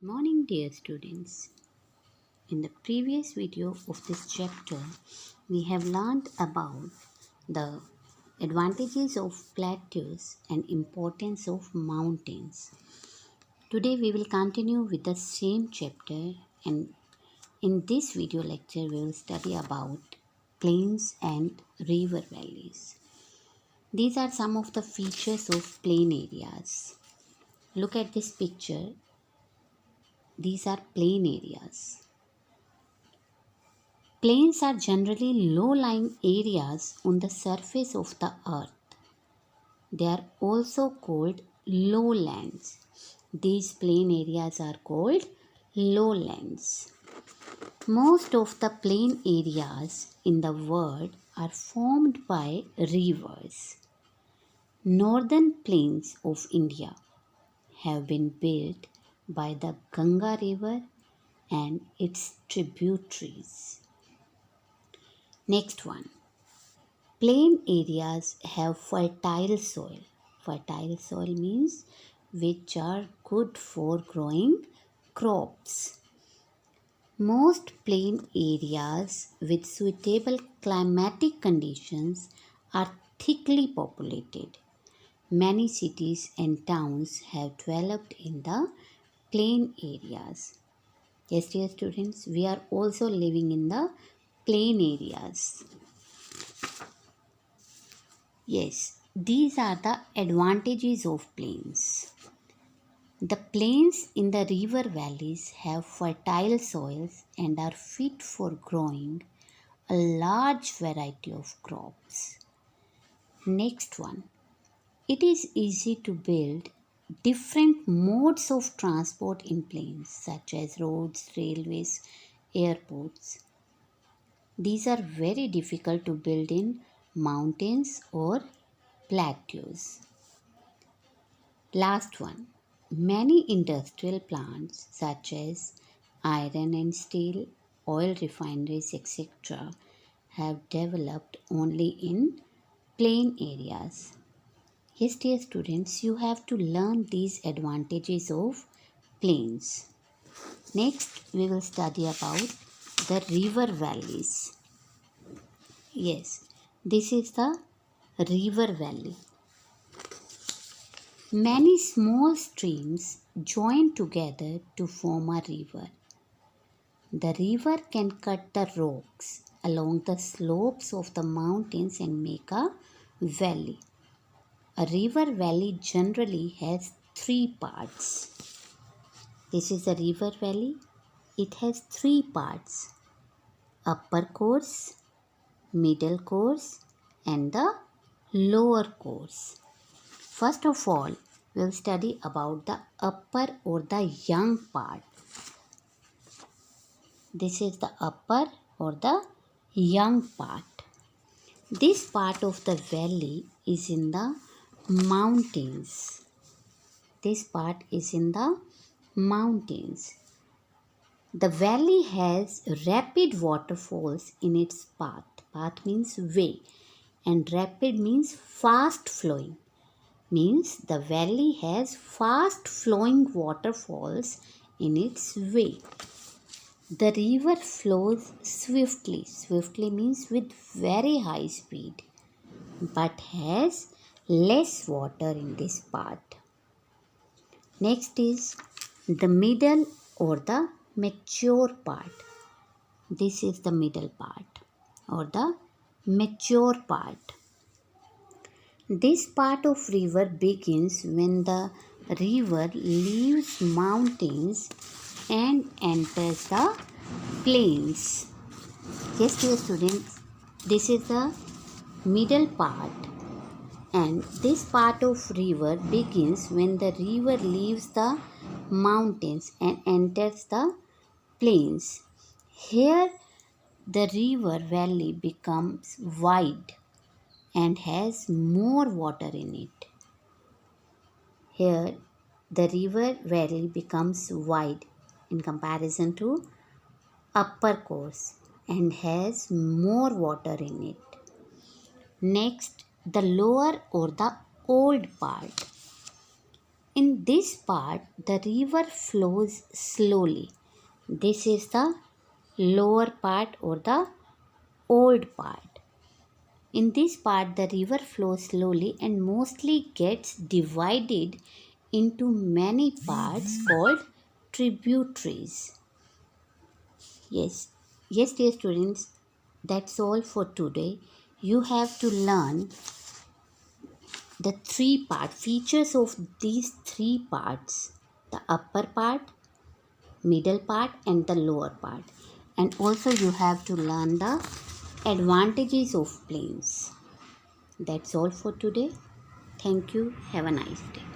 Morning, dear students. In the previous video of this chapter, we have learned about the advantages of plateaus and importance of mountains. Today we will continue with the same chapter, and in this video lecture we will study about plains and river valleys. These are some of the features of plain areas. Look at this picture. These are plain areas. Plains are generally low-lying areas on the surface of the earth. They are also called lowlands. These plain areas are called lowlands. Most of the plain areas in the world are formed by rivers. Northern plains of India have been built by the Ganga river and its tributaries. Next one. Plain areas have fertile soil. Fertile soil means which are good for growing crops. Most plain areas with suitable climatic conditions are thickly populated. Many cities and towns have developed in the plain areas. Yes, dear students, we are also living in the plain areas. Yes, these are the advantages of plains. The plains in the river valleys have fertile soils and are fit for growing a large variety of crops. Next one. It is easy to build different modes of transport in plains such as roads, railways, airports. These are very difficult to build in mountains or plateaus. Last one. Many industrial plants such as iron and steel, oil refineries, etc. have developed only in plain areas. Yes, dear students, you have to learn these advantages of plains. Next, we will study about the river valleys. Yes, this is the river valley. Many small streams join together to form a river. The river can cut the rocks along the slopes of the mountains and make a valley. A river valley generally has three parts. This is a river valley. It has three parts: upper course, middle course, and the lower course. First of all, we will study about the upper or the young part. This is the upper or the young part. This part of the valley is in the mountains. This part is in the mountains. The valley has rapid waterfalls in its path. Path means way, and rapid means fast flowing. Means the valley has fast flowing waterfalls in its way. The river flows swiftly. Swiftly means with very high speed, but has less water in this part. Next is the middle or the mature part. This is the middle part or the mature part. This part of river begins when the river leaves mountains and enters the plains. Yes, dear students, this is the middle part, and this part of river begins when the river leaves the mountains and enters the plains. Here the river valley becomes wide and has more water in it. Here the river valley becomes wide in comparison to upper course and has more water in it. Next, the lower or the old part. In this part, the river flows slowly. This is the lower part or the old part. In this part, the river flows slowly and mostly gets divided into many parts called tributaries. Yes, dear students, that's all for today. You have to learn the features of these three parts: the upper part, middle part, and the lower part. And also, you have to learn the advantages of plains. That's all for today. Thank you. Have a nice day.